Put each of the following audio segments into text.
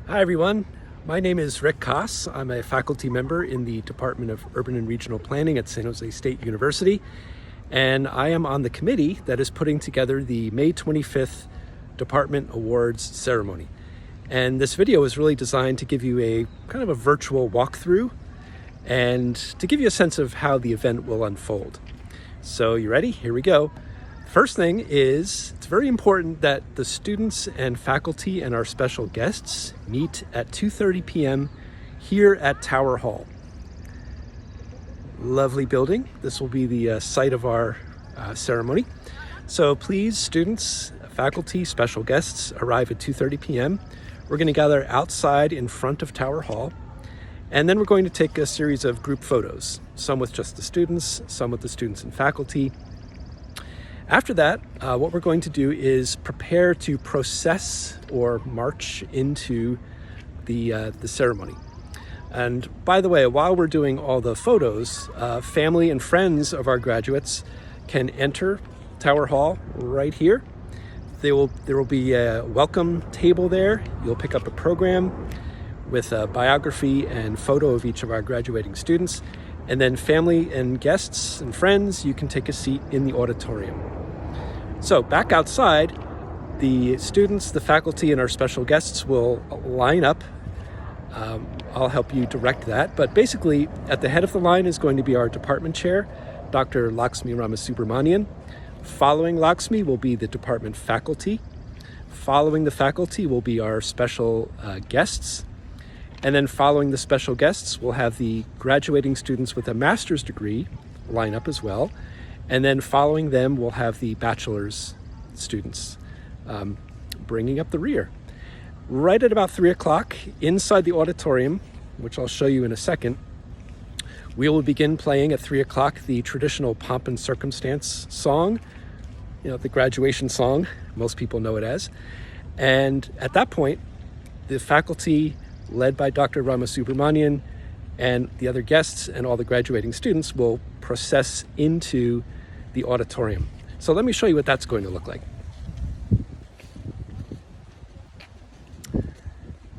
Hi everyone, my name is Rick Koss. I'm a faculty member in the Department of Urban and Regional Planning at San Jose State University, and I am on the committee that is putting together the May 25th Department Awards ceremony. And this video is really designed to give you a kind of a virtual walkthrough and to give you a sense of how the event will unfold. So you ready? Here we go. First thing is, it's very important that the students and faculty and our special guests meet at 2:30 p.m. here at Tower Hall. Lovely building. This will be the site of our ceremony. So please, students, faculty, special guests, arrive at 2:30 p.m. We're going to gather outside in front of Tower Hall, and then we're going to take a series of group photos, some with just the students, some with the students and faculty. After that, what we're going to do is prepare to process or march into the ceremony. And by the way, while we're doing all the photos, family and friends of our graduates can enter Tower Hall right here. There will be a welcome table there. You'll pick up a program with a biography and photo of each of our graduating students. And then family and guests and friends, you can take a seat in the auditorium. So back outside, the students, the faculty, and our special guests will line up. I'll help you direct that. But basically, at the head of the line is going to be our department chair, Dr. Lakshmi Ramasubramanian. Following Lakshmi will be the department faculty. Following the faculty will be our special guests. And then following the special guests, we'll have the graduating students with a master's degree line up as well. And then following them, we'll have the bachelor's students bringing up the rear. Right at about 3 o'clock, inside the auditorium, which I'll show you in a second, we will begin playing at 3 o'clock the traditional Pomp and Circumstance song, the graduation song, most people know it as. And at that point, the faculty, led by Dr. Ramasubramanian, and the other guests and all the graduating students will process into the auditorium. So let me show you what that's going to look like.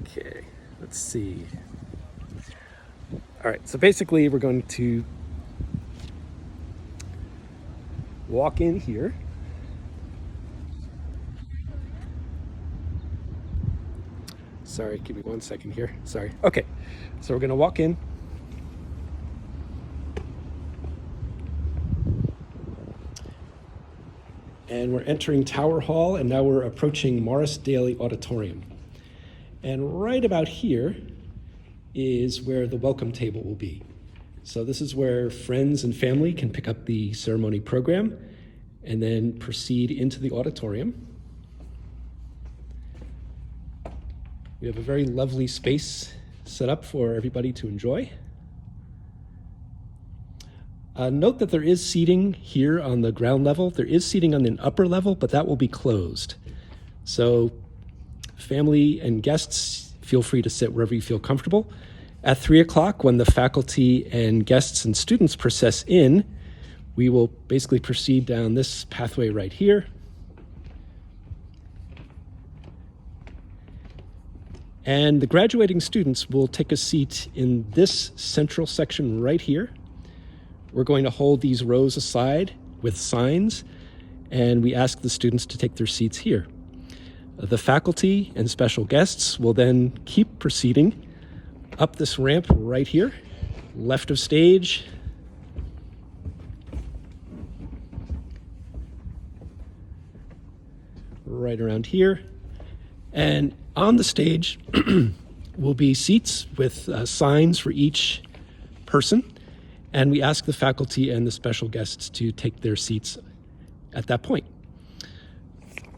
Okay, let's see. All right, so basically we're going to walk in here. Sorry, give me 1 second here. Sorry. Okay, so we're going to walk in. And we're entering Tower Hall, and now we're approaching Morris Daly Auditorium. And right about here is where the welcome table will be. So this is where friends and family can pick up the ceremony program and then proceed into the auditorium. We have a very lovely space set up for everybody to enjoy. Note that there is seating here on the ground level. There is seating on the upper level, but that will be closed. So family and guests, feel free to sit wherever you feel comfortable. At 3 o'clock, when the faculty and guests and students process in, we will basically proceed down this pathway right here. And the graduating students will take a seat in this central section right here. We're going to hold these rows aside with signs, and we ask the students to take their seats here. The faculty and special guests will then keep proceeding up this ramp right here, left of stage. Right around here. And on the stage will be seats with signs for each person. And we ask the faculty and the special guests to take their seats at that point.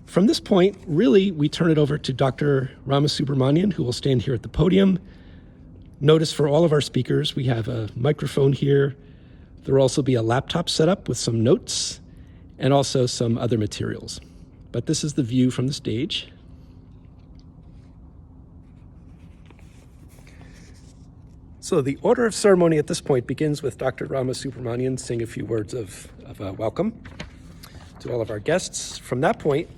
From this point, really, we turn it over to Dr. Ramasubramanian, who will stand here at the podium. Notice for all of our speakers, we have a microphone here. There will also be a laptop set up with some notes and also some other materials. But this is the view from the stage. So the order of ceremony at this point begins with Dr. Ramasubramanian saying a few words of welcome to all of our guests. From that point,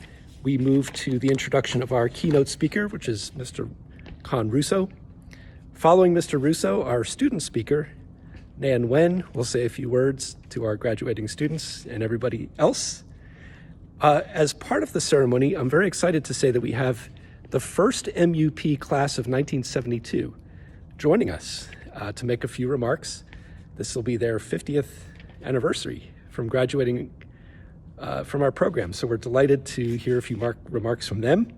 we move to the introduction of our keynote speaker, which is Mr. Han Russo. Following Mr. Russo, our student speaker, Nan Wen, will say a few words to our graduating students and everybody else. As part of the ceremony, I'm very excited to say that we have the first MUP class of 1972 joining us to make a few remarks. This will be their 50th anniversary from graduating from our program, so we're delighted to hear a few remarks from them.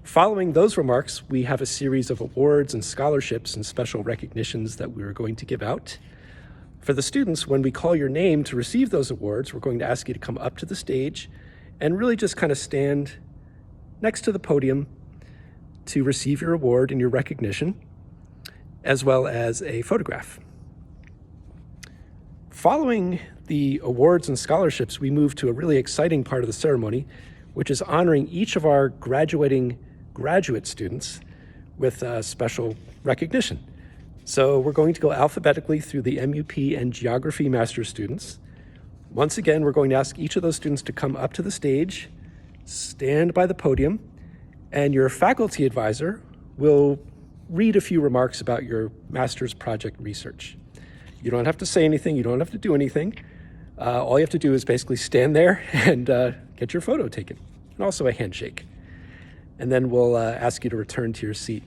Following those remarks, we have a series of awards and scholarships and special recognitions that we're going to give out. For the students, when we call your name to receive those awards, we're going to ask you to come up to the stage and really just kind of stand next to the podium to receive your award and your recognition, as well as a photograph. Following the awards and scholarships, we move to a really exciting part of the ceremony, which is honoring each of our graduating graduate students with a special recognition. So we're going to go alphabetically through the MUP and Geography Master's students. Once again, we're going to ask each of those students to come up to the stage, stand by the podium, and your faculty advisor will read a few remarks about your master's project research. You don't have to say anything, you don't have to do anything. All you have to do is basically stand there and get your photo taken, and also a handshake. And then we'll ask you to return to your seat.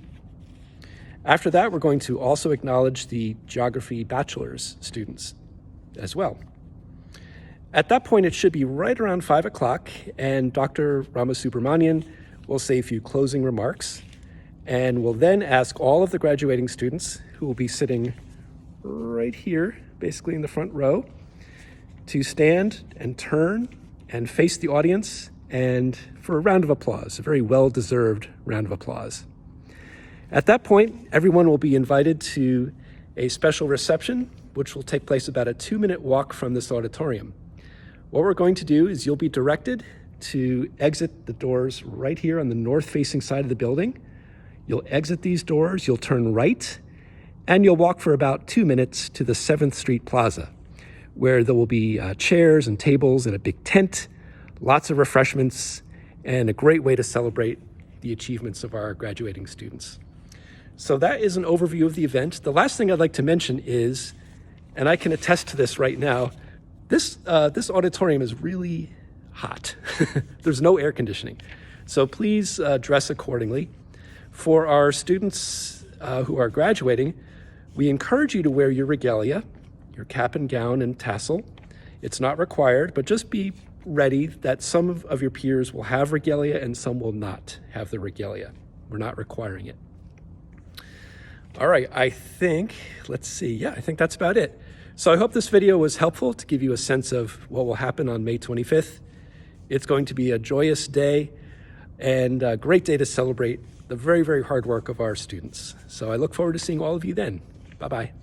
After that, we're going to also acknowledge the Geography Bachelor's students as well. At that point, it should be right around 5 o'clock, and Dr. Ramasubramanian will say a few closing remarks, and we'll then ask all of the graduating students, who will be sitting right here, basically in the front row, to stand and turn and face the audience, and for a round of applause, a very well-deserved round of applause. At that point, everyone will be invited to a special reception, which will take place about a 2-minute walk from this auditorium. What we're going to do is you'll be directed to exit the doors right here on the north-facing side of the building. You'll exit these doors, you'll turn right, and you'll walk for about 2 minutes to the 7th Street Plaza, where there will be chairs and tables and a big tent, lots of refreshments, and a great way to celebrate the achievements of our graduating students. So that is an overview of the event. The last thing I'd like to mention is, and I can attest to this right now, this auditorium is really hot. There's no air conditioning. So please dress accordingly. For our students who are graduating, we encourage you to wear your regalia, your cap and gown and tassel. It's not required, but just be ready that some of your peers will have regalia and some will not have the regalia. We're not requiring it. All right, I think that's about it. So I hope this video was helpful to give you a sense of what will happen on May 25th. It's going to be a joyous day and a great day to celebrate the very, very hard work of our students. So I look forward to seeing all of you then. Bye-bye.